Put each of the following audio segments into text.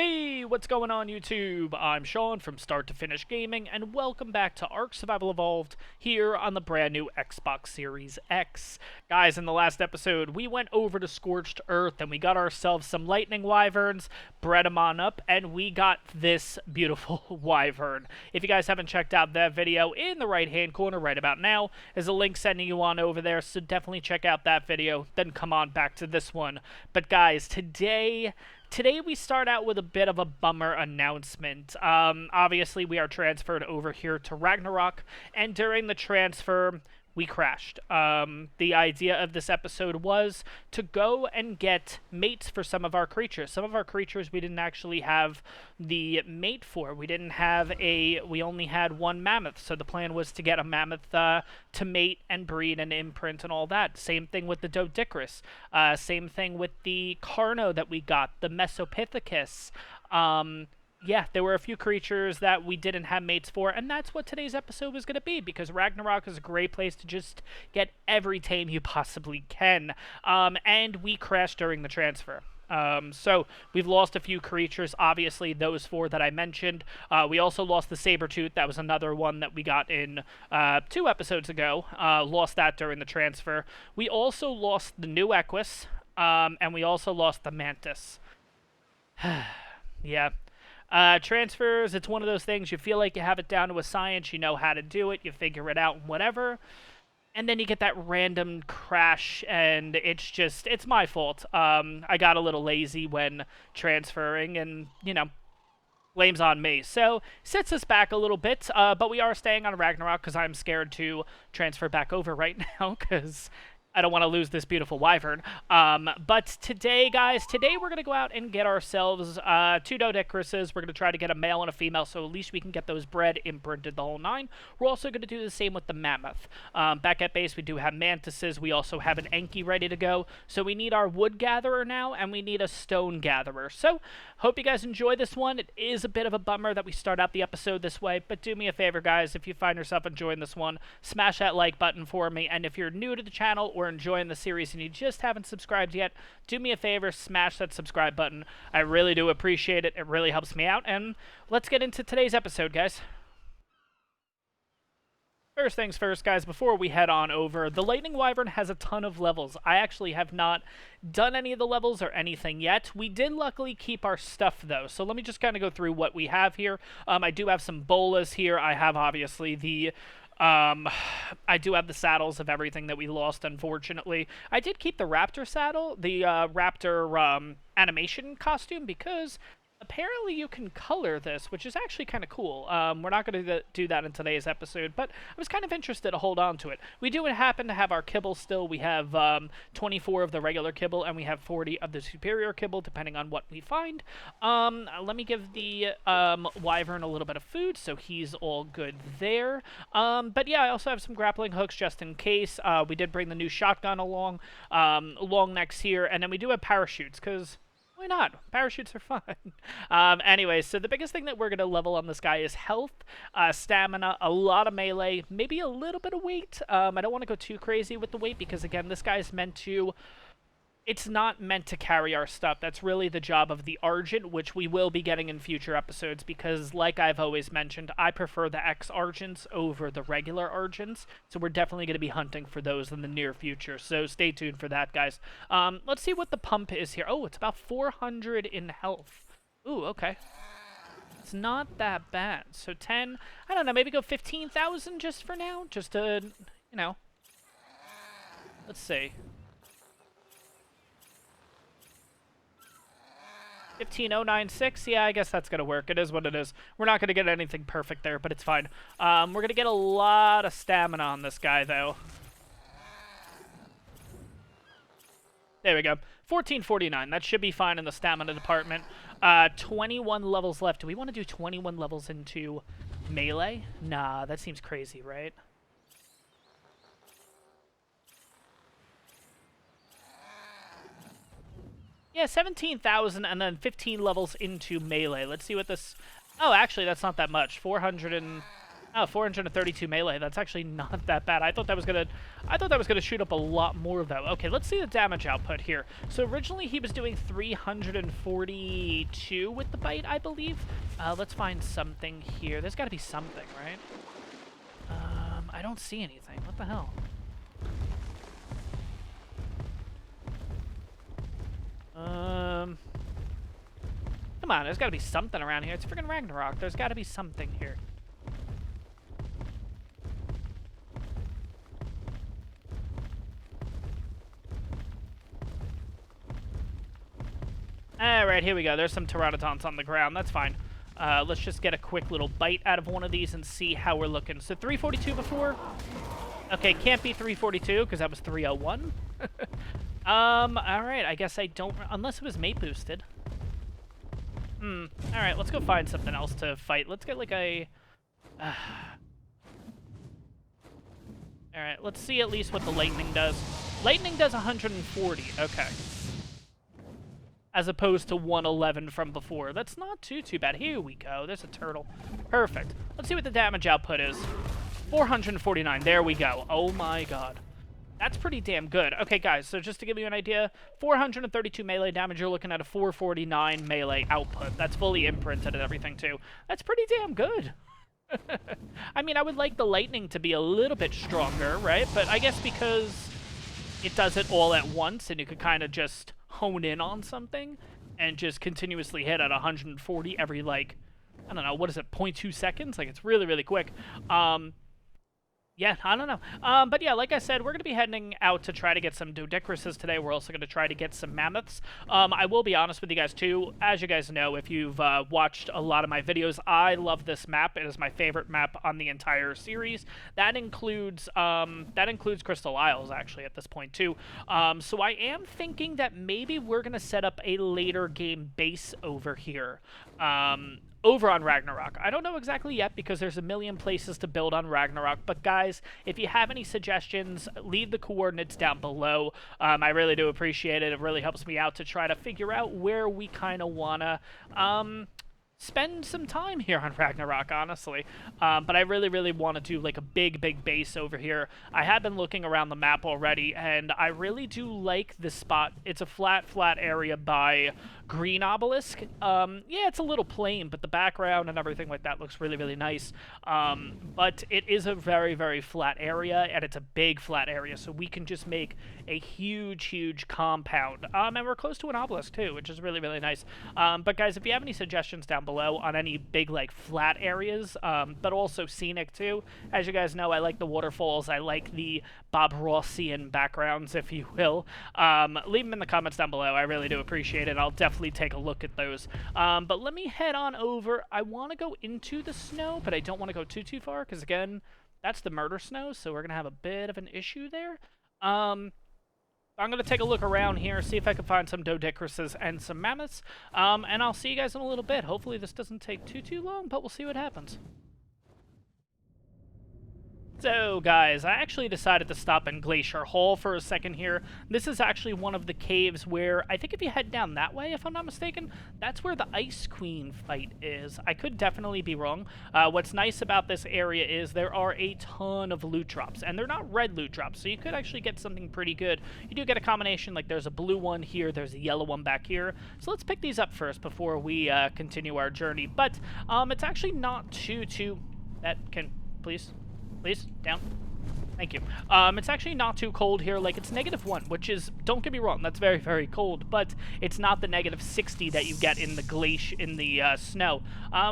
Hey, what's going on YouTube? I'm Sean from Start to Finish Gaming, and welcome back to ARK Survival Evolved here on the brand new Xbox Series X. Guys, in the last episode, we went over to Scorched Earth, and we got ourselves some lightning wyverns, bred them on up, and we got this beautiful wyvern. If you guys haven't checked out that video, in the right-hand corner right about now is a link sending you on over there, so definitely check out that video, then come on back to this one. But guys, Today we start out with a bit of a bummer announcement. Obviously, we are transferred over here to Ragnarok, and during the transfer, we crashed. The idea of this episode was to go and get mates for some of our creatures. Some of our creatures we didn't actually have the mate for. We only had one mammoth, so the plan was to get a mammoth to mate and breed and imprint and all that. Same thing with the Dodicris. Same thing with the Carno that we got, the Mesopithecus. Yeah, there were a few creatures that we didn't have mates for, and that's what today's episode was going to be, because Ragnarok is a great place to just get every tame you possibly can. And we crashed during the transfer. So we've lost a few creatures, obviously those four that I mentioned. We also lost the Sabertooth. That was another one that we got in 2 episodes ago. Lost that during the transfer. We also lost the new Equus, and we also lost the Mantis. Yeah. Transfers, it's one of those things, you feel like you have it down to a science, you know how to do it, you figure it out, whatever, and then you get that random crash, and it's my fault. I got a little lazy when transferring, and, blame's on me. So, sets us back a little bit, but we are staying on Ragnarok, because I'm scared to transfer back over right now, because I don't want to lose this beautiful wyvern. But today, guys, we're going to go out and get ourselves 2 Dodicruses. We're going to try to get a male and a female, so at least we can get those bred, imprinted, the whole 9. We're also going to do the same with the Mammoth. Back at base, we do have Mantises. We also have an Enki ready to go. So we need our Wood Gatherer now, and we need a Stone Gatherer. So, hope you guys enjoy this one. It is a bit of a bummer that we start out the episode this way, but do me a favor, guys. If you find yourself enjoying this one, smash that like button for me, and if you're new to the channel or enjoying the series and you just haven't subscribed yet, do me a favor, smash that subscribe button. I really do appreciate it. It really helps me out, and let's get into today's episode, guys. First things first, guys, before we head on over, the Lightning Wyvern has a ton of levels. I actually have not done any of the levels or anything yet. We did luckily keep our stuff, though, so let me just kind of go through what we have here. I do have some bolas here. I have, obviously, I do have the saddles of everything that we lost, unfortunately. I did keep the raptor saddle, the raptor animation costume, because apparently you can color this, which is actually kind of cool. We're not going to do that in today's episode, but I was kind of interested to hold on to it. We do happen to have our kibble still. We have 24 of the regular kibble, and we have 40 of the superior kibble, depending on what we find. Let me give the wyvern a little bit of food, so he's all good there. But yeah, I also have some grappling hooks just in case. We did bring the new shotgun along, long necks here, and then we do have parachutes, because why not? Parachutes are fun. Anyway, so the biggest thing that we're going to level on this guy is health, stamina, a lot of melee, maybe a little bit of weight. I don't want to go too crazy with the weight because, again, this guy's meant to... It's not meant to carry our stuff. That's really the job of the Argent, which we will be getting in future episodes because, like I've always mentioned, I prefer the X-Argents over the regular Argents, so we're definitely going to be hunting for those in the near future, so stay tuned for that, guys. Let's see what the pump is here. Oh, it's about 400 in health. Ooh, okay. It's not that bad. So 10, I don't know, maybe go 15,000 just for now, just to, let's see. 15096, yeah, I guess that's going to work. It is what it is. We're not going to get anything perfect there, but it's fine. We're going to get a lot of stamina on this guy, though. There we go. 1449. That should be fine in the stamina department. 21 levels left. Do we want to do 21 levels into melee? Nah, that seems crazy, right? Yeah, 17,000 and then 15 levels into melee. Let's see what this... Oh, actually, that's not that much. 400 and... Oh, 432 melee. That's actually not that bad. I thought that was gonna shoot up a lot more though. Okay, let's see the damage output here. So originally he was doing 342 with the bite, I believe. Let's find something here. There's got to be something, right? I don't see anything. What the hell? Come on, there's got to be something around here. It's freaking Ragnarok. There's got to be something here. Alright, here we go. There's some pteranodons on the ground. That's fine. Let's just get a quick little bite out of one of these and see how we're looking. So 342 before? Okay, can't be 342 because that was 301. Alright, I guess I don't... Unless it was mate boosted. Alright, let's go find something else to fight. Let's get like a... Alright, let's see at least what the lightning does. Lightning does 140. Okay. As opposed to 111 from before. That's not too bad. Here we go. There's a turtle. Perfect. Let's see what the damage output is. 449. There we go. Oh my god. That's pretty damn good. Okay, guys, so just to give you an idea, 432 melee damage, you're looking at a 449 melee output. That's fully imprinted and everything, too. That's pretty damn good. I mean, I would like the lightning to be a little bit stronger, right? But I guess because it does it all at once, and you could kind of just hone in on something and just continuously hit at 140 every, like, I don't know, what is it, 0.2 seconds? Like, it's really, really quick. Yeah, I don't know. But yeah, like I said, we're going to be heading out to try to get some Dodicruses today. We're also going to try to get some Mammoths. I will be honest with you guys, too. As you guys know, if you've watched a lot of my videos, I love this map. It is my favorite map on the entire series. That includes Crystal Isles, actually, at this point, too. So I am thinking that maybe we're going to set up a later game base over here. Over on Ragnarok. I don't know exactly yet because there's a million places to build on Ragnarok, but guys, if you have any suggestions, leave the coordinates down below. I really do appreciate it. It really helps me out to try to figure out where we kind of want to spend some time here on Ragnarok, honestly. But I really, really want to do like a big base over here. I have been looking around the map already, and I really do like this spot. It's a flat area by Green Obelisk. Yeah, it's a little plain, but the background and everything like that looks really, really nice. But it is a very flat area, and it's a big flat area, so we can just make a huge compound. And we're close to an obelisk, too, which is really, really nice. But guys, if you have any suggestions down below on any big, like, flat areas, but also scenic, too. As you guys know, I like the waterfalls. I like the Bob Rossian backgrounds, if you will. Leave them in the comments down below. I really do appreciate it. I'll definitely take a look at those. But let me head on over. I want to go into the snow, but I don't want to go too far, because, again, that's the murder snow, so we're going to have a bit of an issue there. I'm going to take a look around here, see if I can find some Dodicruses and some Mammoths, and I'll see you guys in a little bit. Hopefully this doesn't take too long, but we'll see what happens. So, guys, I actually decided to stop in Glacier Hall for a second here. This is actually one of the caves where, I think if you head down that way, if I'm not mistaken, that's where the Ice Queen fight is. I could definitely be wrong. What's nice about this area is there are a ton of loot drops, and they're not red loot drops, so you could actually get something pretty good. You do get a combination, like there's a blue one here, there's a yellow one back here. So let's pick these up first before we continue our journey. But it's actually not too... That can... Please, down. Thank you. It's actually not too cold here. Like, it's -1, which is, don't get me wrong, that's very cold, but it's not the -60 that you get in the snow.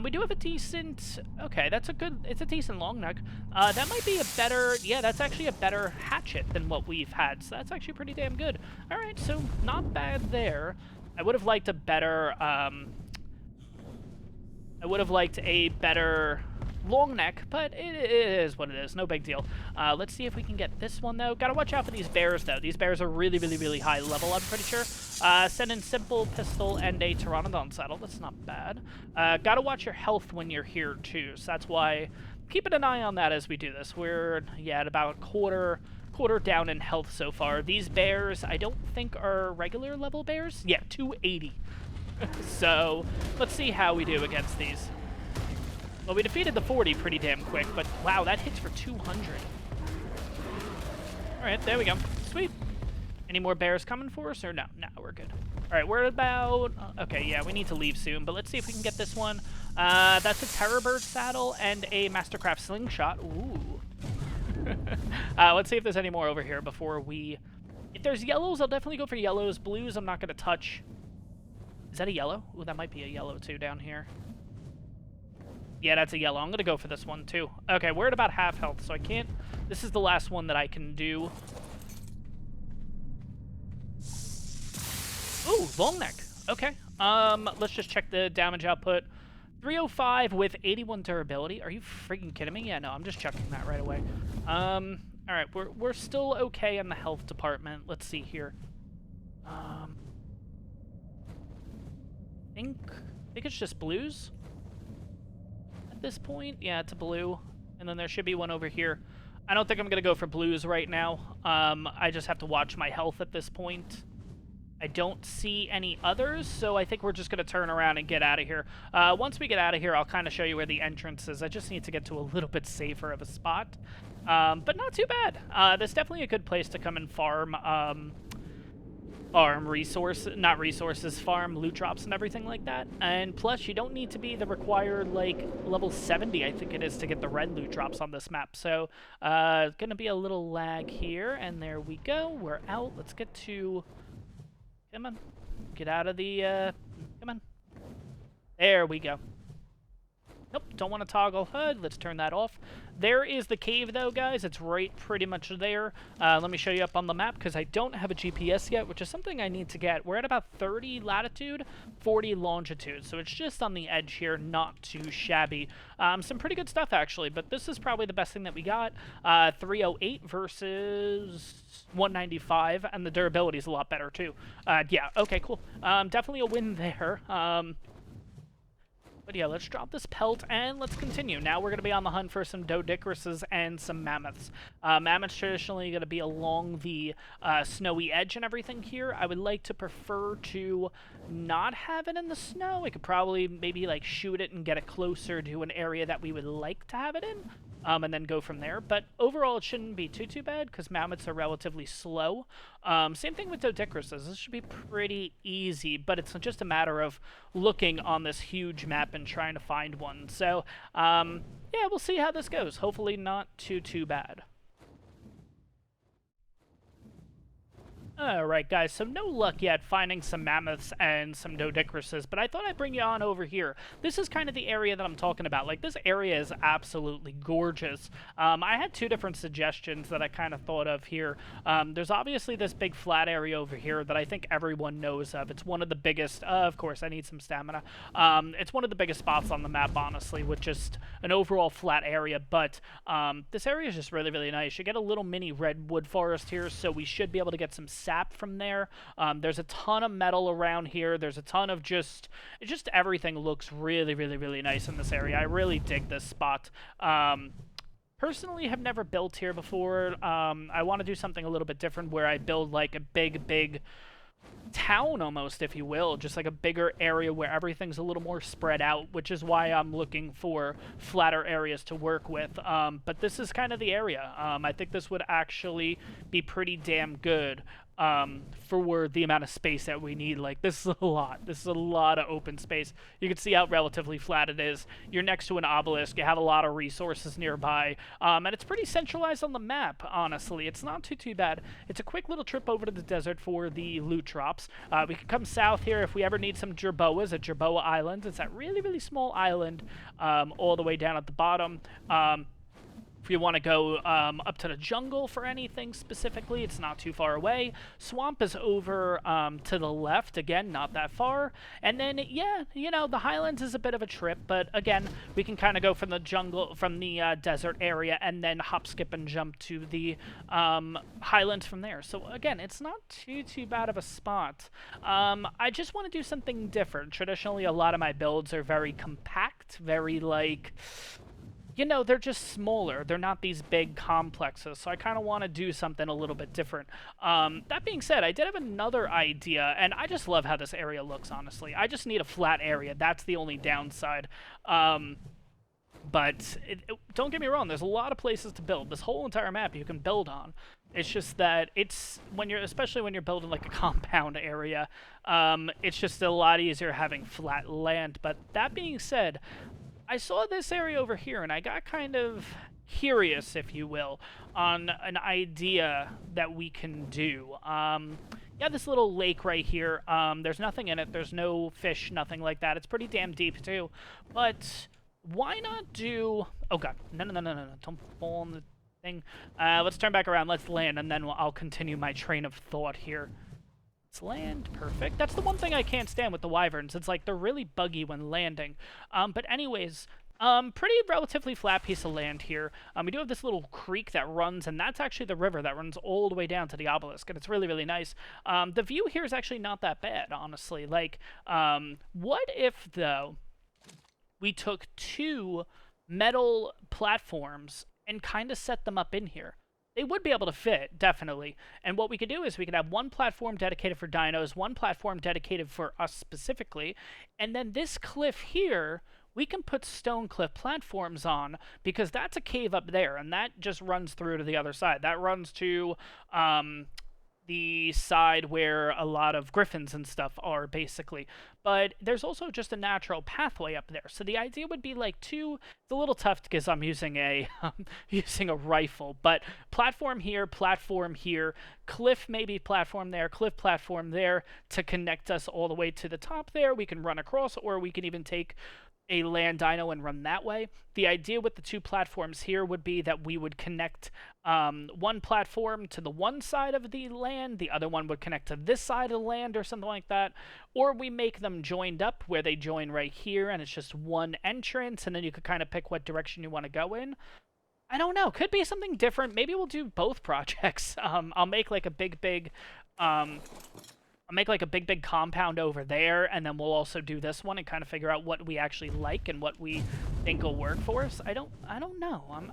We do have a decent, okay, it's a decent long neck. That might be a better, yeah, that's actually a better hatchet than what we've had, so that's actually pretty damn good. Alright, so not bad there. I would have liked a better, long neck, but it is what it is. No big deal. Let's see if we can get this one, though. Gotta watch out for these bears, though. These bears are really high level, I'm pretty sure. Send in simple pistol and a pteranodon saddle. That's not bad. Gotta watch your health when you're here, too. So that's why... Keeping an eye on that as we do this. We're, yeah, at about quarter down in health so far. These bears, I don't think are regular level bears. Yeah, 280. So, let's see how we do against these. Well, we defeated the 40 pretty damn quick, but wow, that hits for 200. All right, there we go. Sweet. Any more bears coming for us, or no? No, we're good. All right, we're about... okay, yeah, we need to leave soon, but let's see if we can get this one. That's a Terror Bird saddle and a Mastercraft slingshot. Ooh. Let's see if there's any more over here before we... if there's yellows, I'll definitely go for yellows. Blues, I'm not going to touch. Is that a yellow? Ooh, that might be a yellow, too, down here. Yeah, that's a yellow. I'm going to go for this one, too. Okay, we're at about half health, so I can't... this is the last one that I can do. Ooh, long neck. Okay. Let's just check the damage output. 305 with 81 durability. Are you freaking kidding me? Yeah, no, I'm just checking that right away. All right, we're still okay in the health department. Let's see here. I think it's just blues at this point. Yeah, it's a blue, and then there should be one over here. I don't think I'm gonna go for blues right now. I just have to watch my health at this point. I don't see any others, so I think we're just going to turn around and get out of here. Once we get out of here, I'll kind of show you where the entrance is. I just need to get to a little bit safer of a spot, but not too bad. There's definitely a good place to come and farm, farm loot drops and everything like that. And plus, you don't need to be the required, like, level 70, I think it is, to get the red loot drops on this map. So, going to be a little lag here, and there we go. We're out. Let's get to... come on. Get out of the, come on. There we go. Nope, don't want to toggle HUD. Let's turn that off. There is the cave, though, guys. It's right pretty much there. Let me show you up on the map, because I don't have a GPS yet, which is something I need to get. We're at about 30 latitude, 40 longitude, so it's just on the edge here, not too shabby. Some pretty good stuff, actually, but this is probably the best thing that we got. 308 versus 195, and the durability is a lot better, too. Yeah, okay, cool. Definitely a win there. But yeah, let's drop this pelt, and let's continue. Now we're going to be on the hunt for some Doedicruses and some Mammoths. Mammoths traditionally going to be along the snowy edge and everything here. I would like to prefer to not have it in the snow. We could probably maybe like shoot it and get it closer to an area that we would like to have it in. And then go from there. But overall, it shouldn't be too bad, because Mammoths are relatively slow. Same thing with Doedicruses. This should be pretty easy, but it's just a matter of looking on this huge map and trying to find one. So, yeah, we'll see how this goes. Hopefully not too bad. Alright, guys, so no luck yet finding some Mammoths and some Doedicruses, but I thought I'd bring you on over here. This is kind of the area that I'm talking about. Like, this area is absolutely gorgeous. I had two different suggestions that I kind of thought of here. There's obviously this big flat area over here that I think everyone knows of. It's one of the biggest, of course, I need some stamina. It's one of the biggest spots on the map, honestly, with just an overall flat area, but this area is just really nice. You get a little mini redwood forest here, so we should be able to get some sap from there. There's a ton of metal around here. There's a ton of just everything looks really nice in this area. I really dig this spot. Personally, have never built here before. I want to do something a little bit different where I build like a big town almost, if you will, just like a bigger area where everything's a little more spread out, which is why I'm looking for flatter areas to work with. But this is kind of the area. I think this would actually be pretty damn good for the amount of space that we need. Like, this is a lot. This is a lot of open space. You can see how relatively flat it is. You're next to an obelisk. You have a lot of resources nearby. And it's pretty centralized on the map, honestly. It's not too bad. It's a quick little trip over to the desert for the loot drops. We can come south here if we ever need some jerboas at Jerboa Island. It's that really small island all the way down at the bottom. If you want to go up to the jungle for anything specifically, it's not too far away. Swamp is over to the left, again, not that far. And then, yeah, you know, the highlands is a bit of a trip, but again, we can kind of go from the jungle, from the desert area, and then hop, skip, and jump to the highlands from there. So again, it's not too bad of a spot. I just want to do something different. Traditionally, a lot of my builds are very compact, very like... you know, they're just smaller. They're not these big complexes, so I kind of want to do something a little bit different. That being said, I did have another idea, and I just love how this area looks, honestly. I just need a flat area. That's the only downside. But don't get me wrong, there's a lot of places to build. This whole entire map you can build on. It's just that it's especially when you're building like a compound area, it's just a lot easier having flat land. But that being said, I saw this area over here and I got kind of curious, if you will, on an idea that we can do. Yeah, this little lake right here, there's nothing in it. There's no fish, nothing like that. It's pretty damn deep too. But why not do... Oh, God. No. Don't fall on the thing. Let's turn back around. Let's land, and then I'll continue my train of thought here. Let's land. Perfect. That's the one thing I can't stand with the Wyverns. It's like they're really buggy when landing. But anyways... pretty relatively flat piece of land here. We do have this little creek that runs, and that's actually the river that runs all the way down to the obelisk, and it's really, really nice. The view here is actually not that bad, honestly. Like, what if, though, we took 2 metal platforms and kind of set them up in here? They would be able to fit, definitely. And what we could do is we could have 1 platform dedicated for dinos, 1 platform dedicated for us specifically, and then this cliff here... we can put stone cliff platforms on, because that's a cave up there, and that just runs through to the other side. That runs to the side where a lot of griffins and stuff are, basically. But there's also just a natural pathway up there. So the idea would be like 2... It's a little tough because I'm using a using a rifle, but platform here, cliff maybe platform there, cliff platform there to connect us all the way to the top there. We can run across, or we can even take a land dino and run that way. The idea with the 2 platforms here would be that we would connect 1 platform to the one side of the land, the other one would connect to this side of the land or something like that, or we make them joined up where they join right here and it's just 1 entrance, and then you could kind of pick what direction you want to go in. I don't know. Could be something different. Maybe we'll do both projects. I'll make like a big compound over there, and then we'll also do this one and kind of figure out what we actually like and what we think will work for us. I don't know.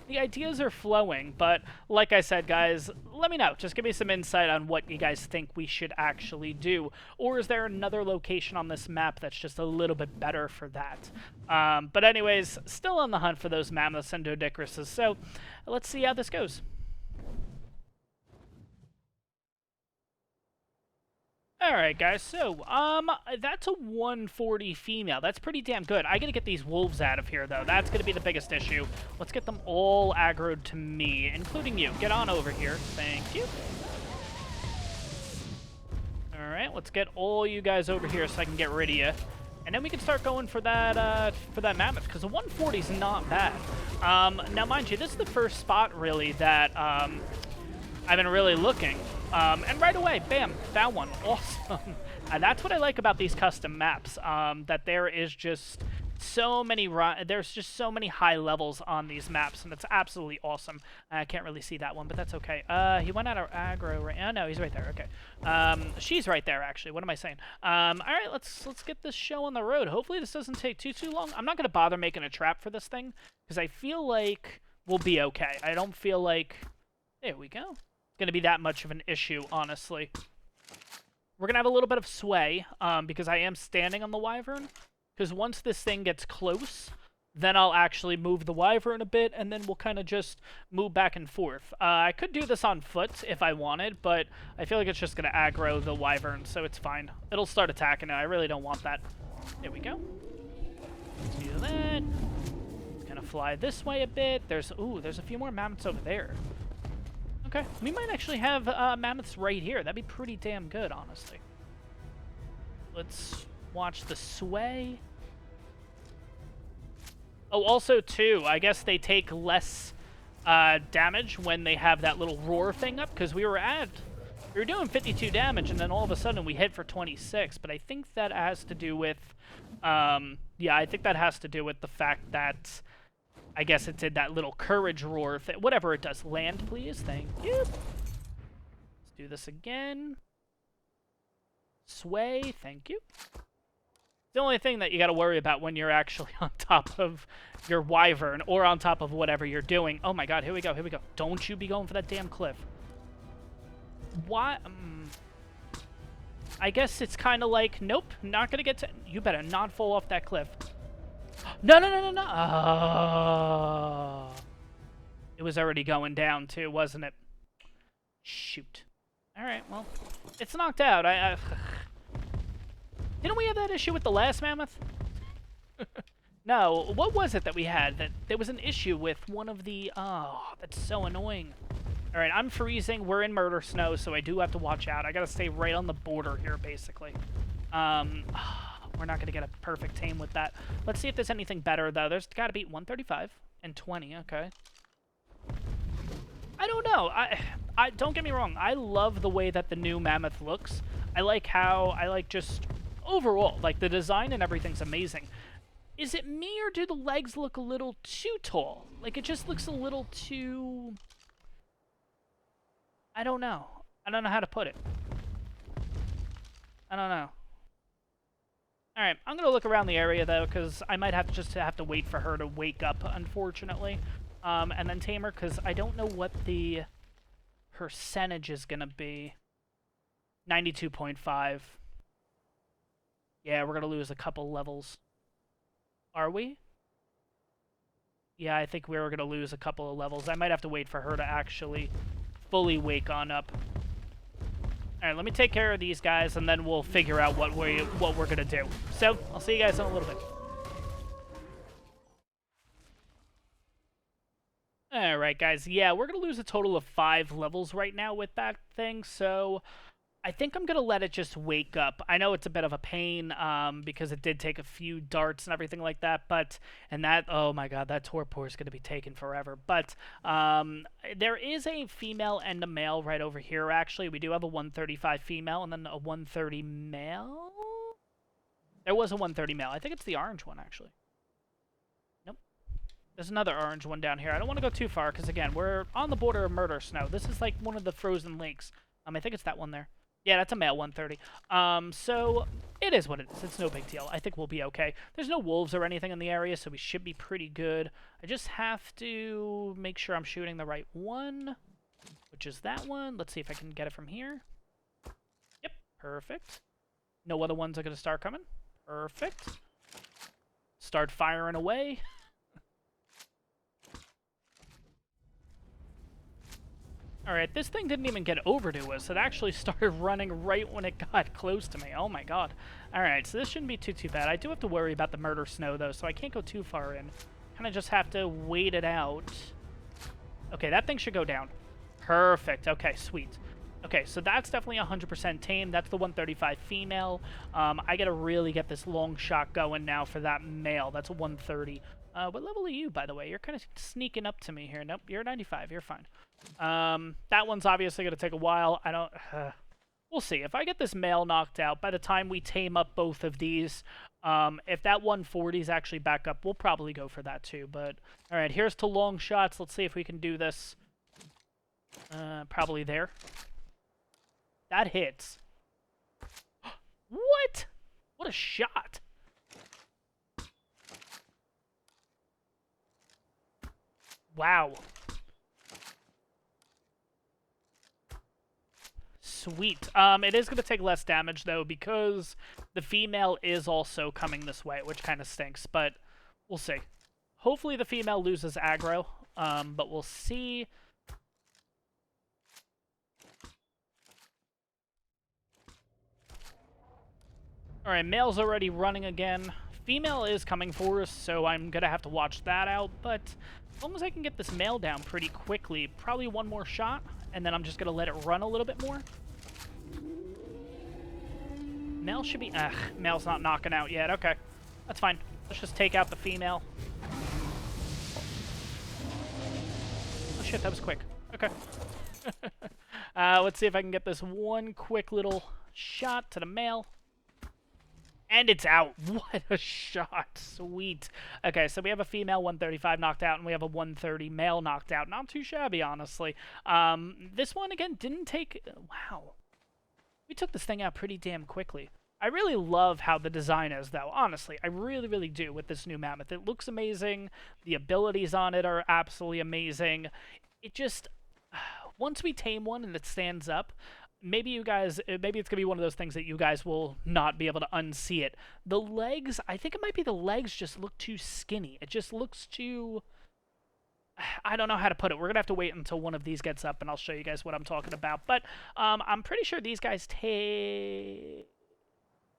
The ideas are flowing, but like I said, guys, let me know. Just give me some insight on what you guys think we should actually do. Or is there another location on this map that's just a little bit better for that? But anyways, still on the hunt for those mammoths and dodicruses, so let's see how this goes. Alright, guys, so, that's a 140 female. That's pretty damn good. I gotta get these wolves out of here, though. That's gonna be the biggest issue. Let's get them all aggroed to me, including you. Get on over here. Thank you. Alright, let's get all you guys over here so I can get rid of you. And then we can start going for that mammoth, because the 140 is not bad. Now, mind you, this is the first spot, really, that, I've been really looking. And right away, bam, found one. Awesome. And that's what I like about these custom maps, that there is just so many, there's just so many high levels on these maps, and it's absolutely awesome. I can't really see that one, but that's okay. He went out of aggro, right? Oh, no, he's right there, okay. She's right there, actually. What am I saying? All right, let's get this show on the road. Hopefully this doesn't take too long. I'm not going to bother making a trap for this thing, because I feel like we'll be okay. I don't feel like... There we go. Going to be that much of an issue, honestly. We're going to have a little bit of sway, because I am standing on the Wyvern. Because once this thing gets close, then I'll actually move the Wyvern a bit, and then we'll kind of just move back and forth. I could do this on foot if I wanted, but I feel like it's just going to aggro the Wyvern, so it's fine. It'll start attacking it. I really don't want that. There we go. Let's do that. It's going to fly this way a bit. There's a few more mammoths over there. Okay, we might actually have mammoths right here. That'd be pretty damn good, honestly. Let's watch the sway. Oh, also, too, I guess they take less damage when they have that little roar thing up, because we were doing 52 damage, and then all of a sudden we hit for 26, but I think that has to do with, yeah, I think that has to do with the fact that I guess it did that little courage roar thing. Whatever it does. Land, please. Thank you. Let's do this again. Sway. Thank you. The only thing that you got to worry about when you're actually on top of your Wyvern or on top of whatever you're doing. Oh my god, here we go, here we go. Don't you be going for that damn cliff. Why? I guess it's kind of like, nope, not going to get to... You better not fall off that cliff. No, no, no, no, no. Oh. It was already going down, too, wasn't it? Shoot. Alright, well, it's knocked out. Didn't we have that issue with the last mammoth? No, what was it that we had? That there was an issue with one of the... Oh, that's so annoying. Alright, I'm freezing. We're in murder snow, so I do have to watch out. I gotta stay right on the border here, basically. We're not gonna get a perfect tame with that. Let's see if there's anything better, though. There's gotta be 135 and 20, okay. I don't know. I don't get me wrong. I love the way that the new Mammoth looks. I like just overall, like the design and everything's amazing. Is it me or do the legs look a little too tall? Like it just looks a little too... I don't know. I don't know how to put it. I don't know. Alright, I'm going to look around the area though, because I might have to wait for her to wake up, unfortunately. And then tame her, because I don't know what the percentage is going to be. 92.5. Yeah, we're going to lose a couple levels. Are we? Yeah, I think we're going to lose a couple of levels. I might have to wait for her to actually fully wake on up. Alright, let me take care of these guys, and then we'll figure out what we're going to do. So, I'll see you guys in a little bit. Alright, guys. Yeah, we're going to lose a total of 5 levels right now with that thing, so I think I'm going to let it just wake up. I know it's a bit of a pain, because it did take a few darts and everything like that, but, and that, oh my god, that torpor is going to be taking forever. But, there is a female and a male right over here, actually. We do have a 135 female and then a 130 male? There was a 130 male. I think it's the orange one, actually. Nope. There's another orange one down here. I don't want to go too far, because, again, we're on the border of murder snow. This is like one of the frozen lakes. I think it's that one there. Yeah, that's a male 130. So it is what it is. It's no big deal. I think we'll be okay. There's no wolves or anything in the area, so we should be pretty good. I just have to make sure I'm shooting the right one, which is that one. Let's see if I can get it from here. Yep, perfect. No other ones are going to start coming. Perfect. Start firing away. Alright, this thing didn't even get over to us. It actually started running right when it got close to me. Oh my god. Alright, so this shouldn't be too bad. I do have to worry about the murder snow, though, so I can't go too far in. Kind of just have to wait it out. Okay, that thing should go down. Perfect. Okay, sweet. Okay, so that's definitely 100% tame. That's the 135 female. I gotta really get this long shot going now for that male. That's a 130. What level are you, by the way? You're kind of sneaking up to me here. Nope, you're 95. You're fine. That one's obviously going to take a while. I don't... we'll see. If I get this male knocked out, by the time we tame up both of these, if that 140 is actually back up, we'll probably go for that too. But, alright, here's to long shots. Let's see if we can do this. Probably there. That hits. What? What a shot. Wow. Sweet. It is going to take less damage, though, because the female is also coming this way, which kind of stinks, but we'll see. Hopefully the female loses aggro, but we'll see. Alright, male's already running again. Female is coming for us, so I'm going to have to watch that out, but as long as I can get this male down pretty quickly, probably one more shot, and then I'm just going to let it run a little bit more. Male should be... male's not knocking out yet. Okay, that's fine. Let's just take out the female. Oh shit, that was quick. Okay. Let's see if I can get this one quick little shot to the male. And it's out. What a shot. Sweet. Okay, so we have a female 135 knocked out, and we have a 130 male knocked out. Not too shabby, honestly. This one, again, didn't take... Wow. We took this thing out pretty damn quickly. I really love how the design is, though. Honestly, I really, really do with this new Mammoth. It looks amazing. The abilities on it are absolutely amazing. It just... Once we tame one and it stands up... maybe maybe it's gonna be one of those things that you guys will not be able to unsee it. The legs, I think it might be the legs just look too skinny. It just looks too, I don't know how to put it. We're gonna have to wait until one of these gets up and I'll show you guys what I'm talking about. But I'm pretty sure these guys take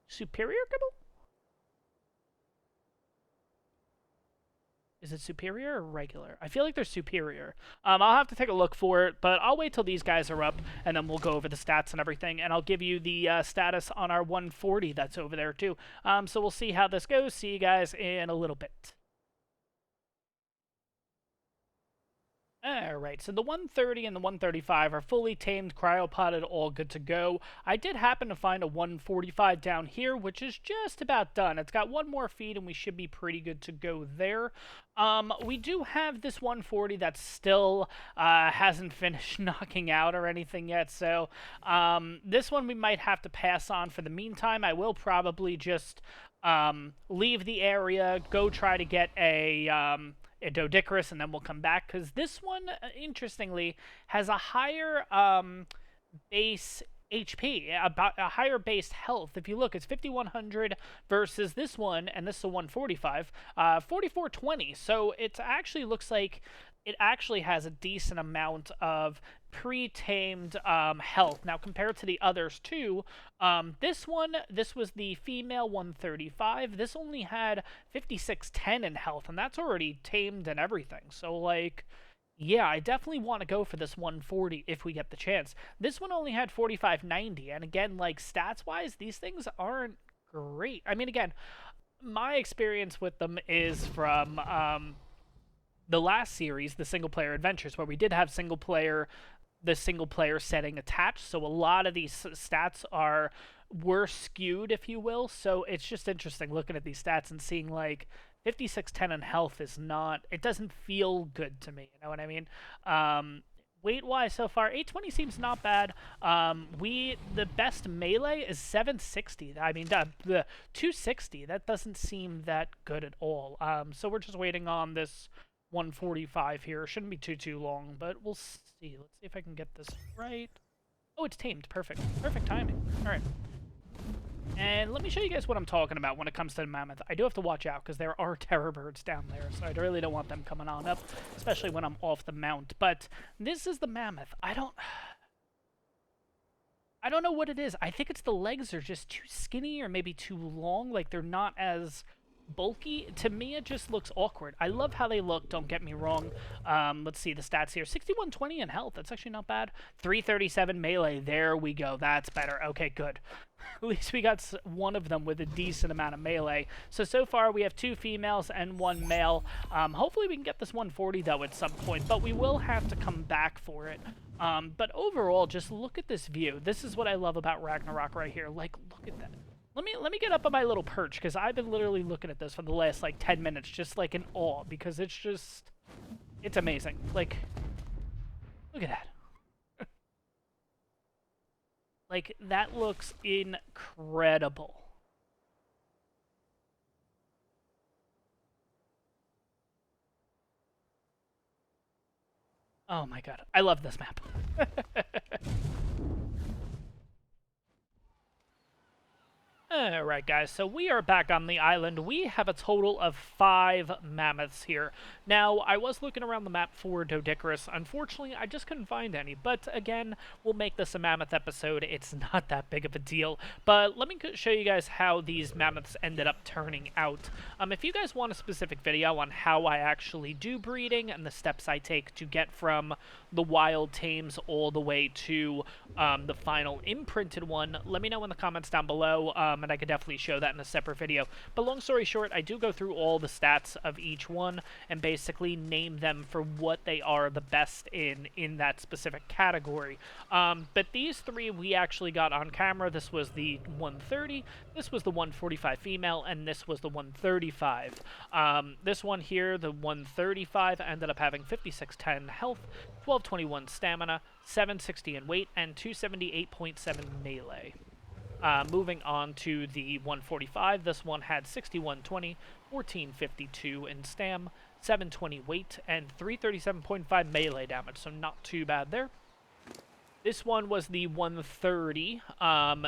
superior kibble. Is it superior or regular? I feel like they're superior. I'll have to take a look for it, but I'll wait till these guys are up, and then we'll go over the stats and everything, and I'll give you the status on our 140 that's over there, too. So we'll see how this goes. See you guys in a little bit. Alright, so the 130 and the 135 are fully tamed, cryopotted, all good to go. I did happen to find a 145 down here, which is just about done. It's got one more feed, and we should be pretty good to go there. We do have this 140 that still hasn't finished knocking out or anything yet, so this one we might have to pass on for the meantime. I will probably just leave the area, go try to get a Doedicurus, and then we'll come back, because this one, interestingly, has a higher base HP, about a higher base health. If you look, it's 5100 versus this one, and this is a 145, 4420. So it actually looks like it actually has a decent amount of pre-tamed health. Now, compared to the others too, this was the female 135. This only had 5610 in health, and that's already tamed and everything. So, like, yeah, I definitely want to go for this 140 if we get the chance. This one only had 4590, and again, like, stats-wise, these things aren't great. I mean, again, my experience with them is from the last series, the single-player adventures, where we did have the single-player setting attached, so a lot of these stats were skewed, if you will, so it's just interesting looking at these stats and seeing, like, 5610 in health is not, it doesn't feel good to me, you know what I mean? Weight-wise so far, 820 seems not bad. The best melee is 760. I mean, the 260, that doesn't seem that good at all. So we're just waiting on this 145 here. Shouldn't be too long, but we'll see. Let's see if I can get this right. Oh, it's tamed. Perfect. Perfect timing. All right. And let me show you guys what I'm talking about when it comes to the mammoth. I do have to watch out because there are terror birds down there, so I really don't want them coming on up, especially when I'm off the mount. But this is the mammoth. I don't know what it is. I think it's the legs are just too skinny or maybe too long. Like, they're not as bulky. To me, it just looks awkward. I love how they look, don't get me wrong. Let's see the stats here. 6120 in health. That's actually not bad. 337 melee. There we go. That's better. Okay, good. At least we got one of them with a decent amount of melee. So far we have 2 females and 1 male. Hopefully we can get this 140 though at some point, but we will have to come back for it. But overall, just look at this view. This is what I love about Ragnarok right here. Like, look at that. Let me get up on my little perch, because I've been literally looking at this for the last, like, 10 minutes, just, like, in awe, because it's just, it's amazing. Like, look at that. Like, that looks incredible. Oh my god, I love this map. Alright guys, so we are back on the island. We have a total of 5 mammoths here. Now, I was looking around the map for Doedicurus. Unfortunately, I just couldn't find any. But again, we'll make this a mammoth episode. It's not that big of a deal. But let me show you guys how these mammoths ended up turning out. If you guys want a specific video on how I actually do breeding and the steps I take to get from the wild tames all the way to the final imprinted one, let me know in the comments down below. And I could definitely show that in a separate video. But long story short, I do go through all the stats of each one and basically name them for what they are the best in that specific category. But these 3 we actually got on camera. This was the 130, this was the 145 female, and this was the 135. This one here, the 135, ended up having 5610 health, 1221 stamina, 760 in weight, and 278.7 melee. Moving on to the 145, this one had 6120, 1452 in stam, 720 weight, and 337.5 melee damage, so not too bad there. This one was the 130.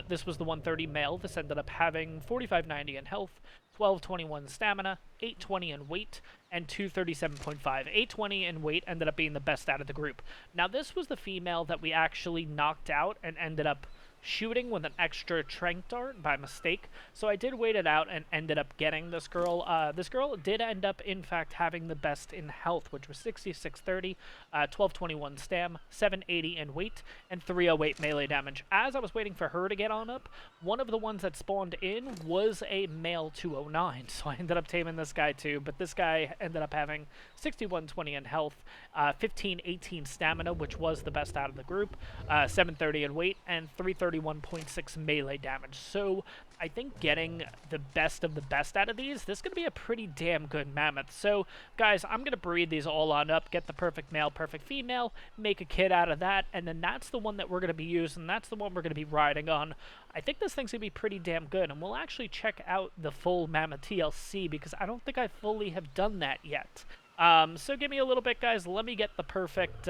This was the 130 male. This ended up having 4590 in health, 1221 stamina, 820 in weight, and 237.5. 820 in weight ended up being the best out of the group. Now, this was the female that we actually knocked out and ended up shooting with an extra tranq dart by mistake. So I did wait it out and ended up getting this girl. This girl did end up, in fact, having the best in health, which was 6630, 1221 stam, 780 in weight, and 308 melee damage. As I was waiting for her to get on up, one of the ones that spawned in was a male 209, so I ended up taming this guy too, but this guy ended up having 6120 in health, 1518 stamina, which was the best out of the group, 730 in weight, and 331.6 melee damage. So I think getting the best of the best out of these, this is going to be a pretty damn good mammoth. So, guys, I'm going to breed these all on up, get the perfect male, perfect female, make a kid out of that, and then that's the one that we're going to be using. That's the one we're going to be riding on. I think this thing's going to be pretty damn good, and we'll actually check out the full mammoth TLC, because I don't think I fully have done that yet. So give me a little bit, guys. Let me get the perfect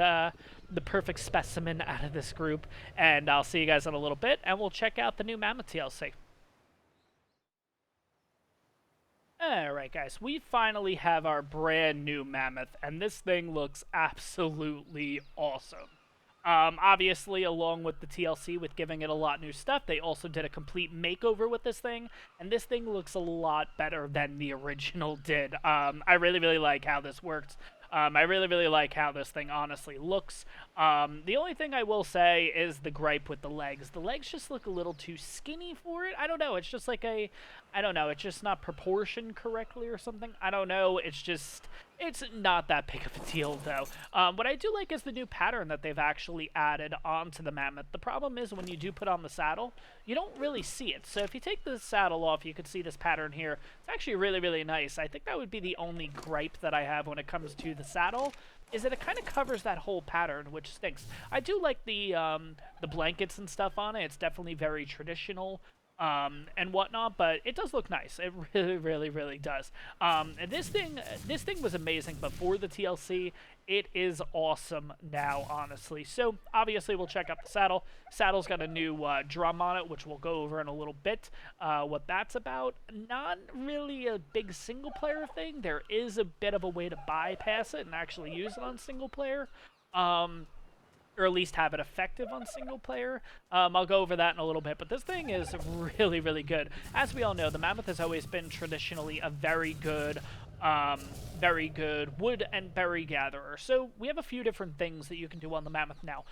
specimen out of this group, and I'll see you guys in a little bit, and we'll check out the new Mammoth TLC. Alright, guys, we finally have our brand new Mammoth, and this thing looks absolutely awesome. Obviously, along with the TLC, with giving it a lot new stuff, they also did a complete makeover with this thing, and this thing looks a lot better than the original did. I really, really like how this works. I really, really like how this thing honestly looks. The only thing I will say is the gripe with the legs. The legs just look a little too skinny for it. I don't know. It's just like I don't know. It's just not proportioned correctly or something. I don't know. It's not that big of a deal, though. What I do like is the new pattern that they've actually added onto the Mammoth. The problem is when you do put on the saddle, you don't really see it. So if you take the saddle off, you can see this pattern here. It's actually really, really nice. I think that would be the only gripe that I have when it comes to the saddle, is that it kind of covers that whole pattern, which stinks. I do like the blankets and stuff on it. It's definitely very traditional. And whatnot, but it does look nice. It really, really, really does. And this thing was amazing before the TLC. It is awesome now, honestly. So, obviously, we'll check out the saddle. Saddle's got a new drum on it, which we'll go over in a little bit, what that's about. Not really a big single-player thing. There is a bit of a way to bypass it and actually use it on single-player. Or at least have it effective on single player. I'll go over that in a little bit, but this thing is really, really good. As we all know, the Mammoth has always been traditionally a very good wood and berry gatherer. So we have a few different things that you can do on the Mammoth now.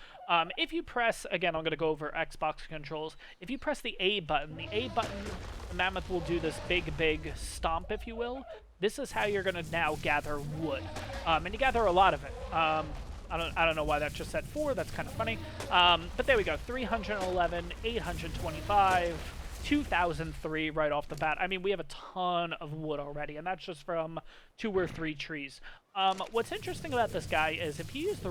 If you press, again, I'm going to go over Xbox controls. If you press the A button, the Mammoth will do this big stomp, if you will. This is how you're going to now gather wood. And you gather a lot of it. I don't know why that just said 4. That's kind of funny. But there we go. 311, 825, 2003 right off the bat. I mean, we have a ton of wood already, and that's just from 2 or 3 trees. What's interesting about this guy is if you use the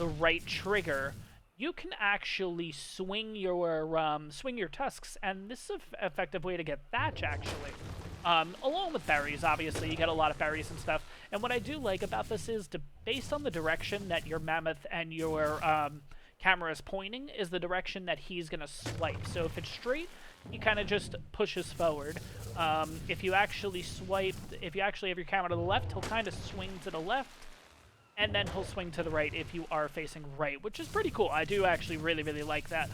right trigger, you can actually swing your tusks, and this is an effective way to get thatch, actually. Along with berries, obviously, you get a lot of berries and stuff. And what I do like about this is, based on the direction that your Mammoth and your camera is pointing, is the direction that he's going to swipe. So if it's straight, he kind of just pushes forward. If you actually have your camera to the left, he'll kind of swing to the left. And then he'll swing to the right if you are facing right, which is pretty cool. I do actually really, really like that.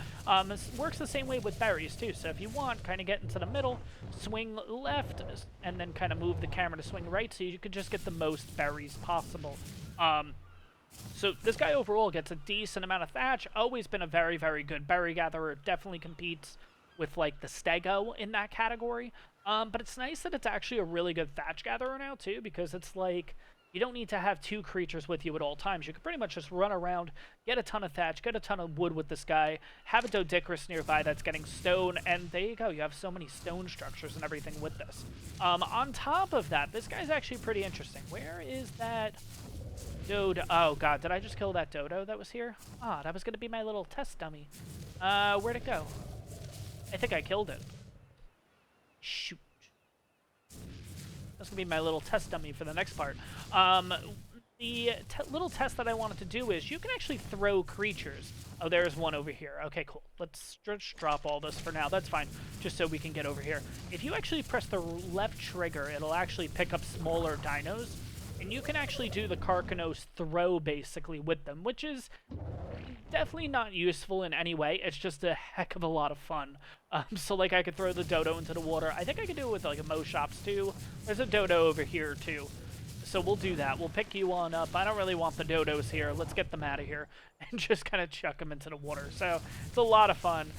This works the same way with berries, too. So if you want, kind of get into the middle, swing left, and then kind of move the camera to swing right, so you can just get the most berries possible. So this guy overall gets a decent amount of thatch. Always been a very, very good berry gatherer. Definitely competes with, like, the stego in that category. But it's nice that it's actually a really good thatch gatherer now, too, because it's like, you don't need to have 2 creatures with you at all times. You can pretty much just run around, get a ton of thatch, get a ton of wood with this guy, have a Doedicurus nearby that's getting stone, and there you go. You have so many stone structures and everything with this. On top of that, this guy's actually pretty interesting. Where is that dodo? Oh, God, did I just kill that dodo that was here? Ah, that was going to be my little test dummy. Where'd it go? I think I killed it. Shoot. That's going to be my little test dummy for the next part. the little test that I wanted to do is you can actually throw creatures. Oh, there's one over here. Okay, cool. Let's just drop all this for now. That's fine, just so we can get over here. If you actually press the left trigger, it'll actually pick up smaller dinos, and you can actually do the Carcanos throw, basically, with them, which is definitely not useful in any way. It's just a heck of a lot of fun. So, like, I could throw the dodo into the water. I think I could do it with, like, a Moshops, too. There's a dodo over here, too. So we'll do that. We'll pick you on up. I don't really want the dodos here. Let's get them out of here and just kind of chuck them into the water. So it's a lot of fun.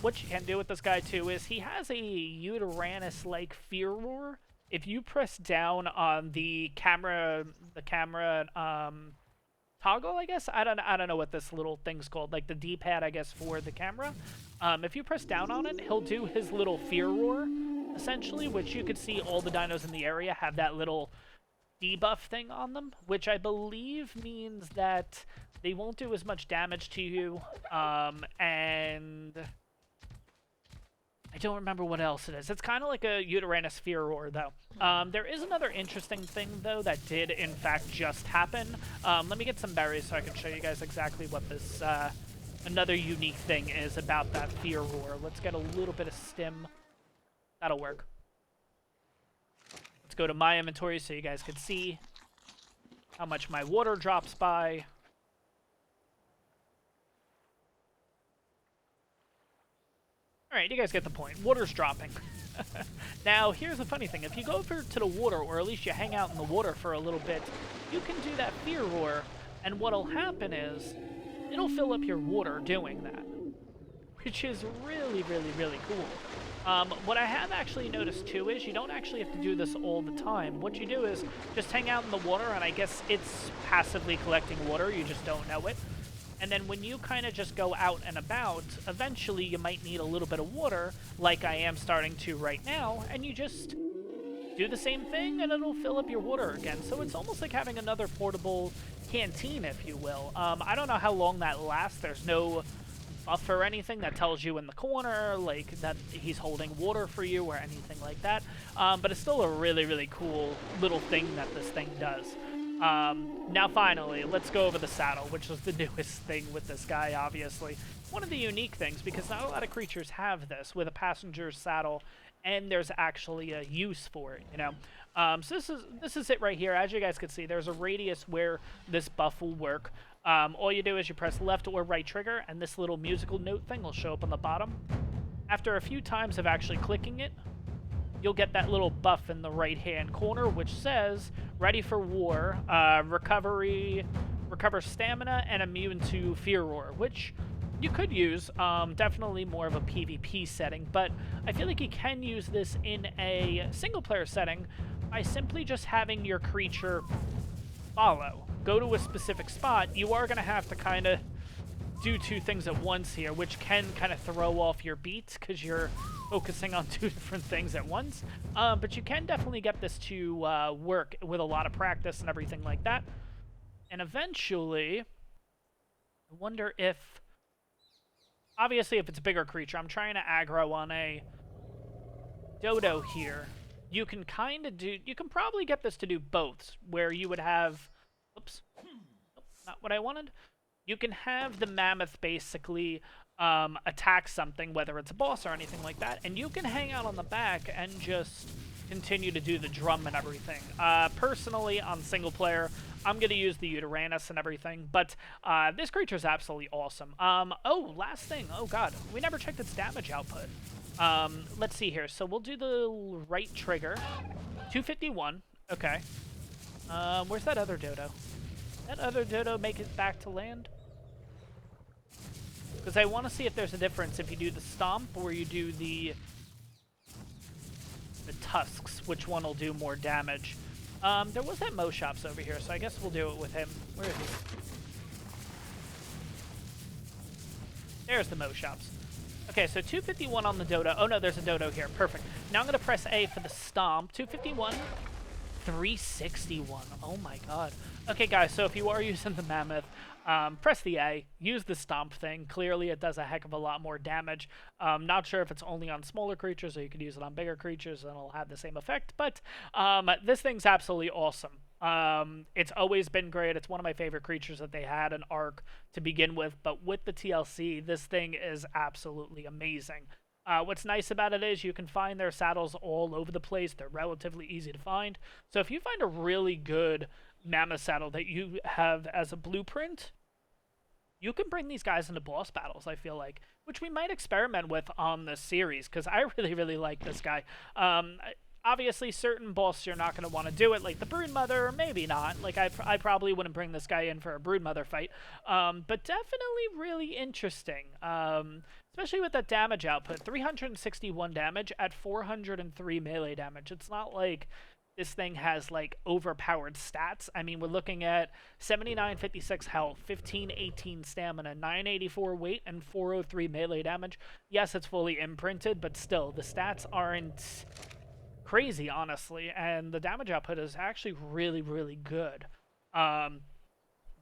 What you can do with this guy, too, is he has a Uranus-like fear roar. If you press down on the camera toggle, I guess? I don't know what this little thing's called. Like the D-pad, I guess, for the camera. If you press down on it, he'll do his little fear roar, essentially, which you could see all the dinos in the area have that little debuff thing on them, which I believe means that they won't do as much damage to you, and I don't remember what else it is. It's kind of like a Uranus Fear Roar, though. There is another interesting thing, though, that did, in fact, just happen. Let me get some berries so I can show you guys exactly what this, another unique thing is about that Fear Roar. Let's get a little bit of stim. That'll work. Let's go to my inventory so you guys can see how much my water drops by. Alright, you guys get the point. Water's dropping. Now, here's the funny thing. If you go over to the water, or at least you hang out in the water for a little bit, you can do that fear roar, and what'll happen is it'll fill up your water doing that, which is really, really, really cool. What I have actually noticed, too, is you don't actually have to do this all the time. What you do is just hang out in the water, and I guess it's passively collecting water. You just don't know it. And then when you kind of just go out and about, eventually you might need a little bit of water, like I am starting to right now, and you just do the same thing, and it'll fill up your water again. So it's almost like having another portable canteen, if you will. I don't know how long that lasts. There's no buff or anything that tells you in the corner, like, that he's holding water for you or anything like that. But it's still a really, really cool little thing that this thing does. Now, finally, let's go over the saddle, which is the newest thing with this guy, obviously. One of the unique things, because not a lot of creatures have this, with a passenger's saddle, and there's actually a use for it, you know? So this is it right here. As you guys can see, there's a radius where this buff will work. All you do is you press left or right trigger, and this little musical note thing will show up on the bottom. After a few times of actually clicking it, you'll get that little buff in the right-hand corner, which says, ready for war, recover stamina, and immune to fear roar, which you could use, definitely more of a PvP setting, but I feel like you can use this in a single-player setting by simply just having your creature follow. Go to a specific spot. You are going to have to kind of do two things at once here, which can kind of throw off your beats because you're focusing on two different things at once. But you can definitely get this to work with a lot of practice and everything like that. And eventually, I wonder if, obviously if it's a bigger creature, I'm trying to aggro on a dodo here. You can kind of do, you can probably get this to do both, where you would have, oops, not what I wanted. You can have the mammoth basically attack something, whether it's a boss or anything like that, and you can hang out on the back and just continue to do the drum and everything. Personally, on single player, I'm going to use the Uranus and everything, but this creature is absolutely awesome. Oh, last thing. Oh, God. We never checked its damage output. Let's see here. So we'll do the right trigger. 251. Okay. Where's that other dodo? That other dodo make it back to land? Because I want to see if there's a difference if you do the stomp or you do the tusks, which one will do more damage. There was that Moshops over here, so I guess we'll do it with him. Where is he? There's the Moshops. Okay, so 251 on the dodo. Oh no, there's a dodo here. Perfect. Now I'm going to press A for the stomp. 251. 361. Oh my god. Okay, guys, so if you are using the mammoth, press the A, use the stomp thing. Clearly, it does a heck of a lot more damage. Not sure if it's only on smaller creatures, or you could use it on bigger creatures, and it'll have the same effect, but this thing's absolutely awesome. It's always been great. It's one of my favorite creatures that they had in ARK to begin with, but with the TLC, this thing is absolutely amazing. What's nice about it is you can find their saddles all over the place. They're relatively easy to find. So if you find a really good Mammoth saddle that you have as a blueprint, you can bring these guys into boss battles, I feel like, which we might experiment with on this series, because I really, really like this guy. Obviously, certain boss you're not going to want to do it, like the Broodmother, or maybe not. Like, I probably wouldn't bring this guy in for a Broodmother fight, but definitely really interesting. Especially with that damage output, 361 damage at 403 melee damage. It's not like this thing has like overpowered stats. I mean, we're looking at 7956 health, 1518 stamina, 984 weight, and 403 melee damage. Yes, it's fully imprinted, but still, the stats aren't crazy, honestly, and the damage output is actually really, really good.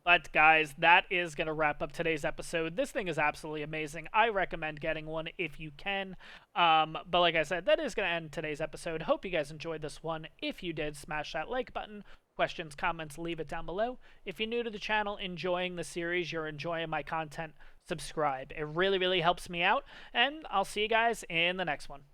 But guys, that is going to wrap up today's episode. This thing is absolutely amazing. I recommend getting one if you can. But like I said, that is going to end today's episode. Hope you guys enjoyed this one. If you did, smash that like button. Questions, comments, leave it down below. If you're new to the channel, enjoying the series, you're enjoying my content, subscribe. It really, really helps me out. And I'll see you guys in the next one.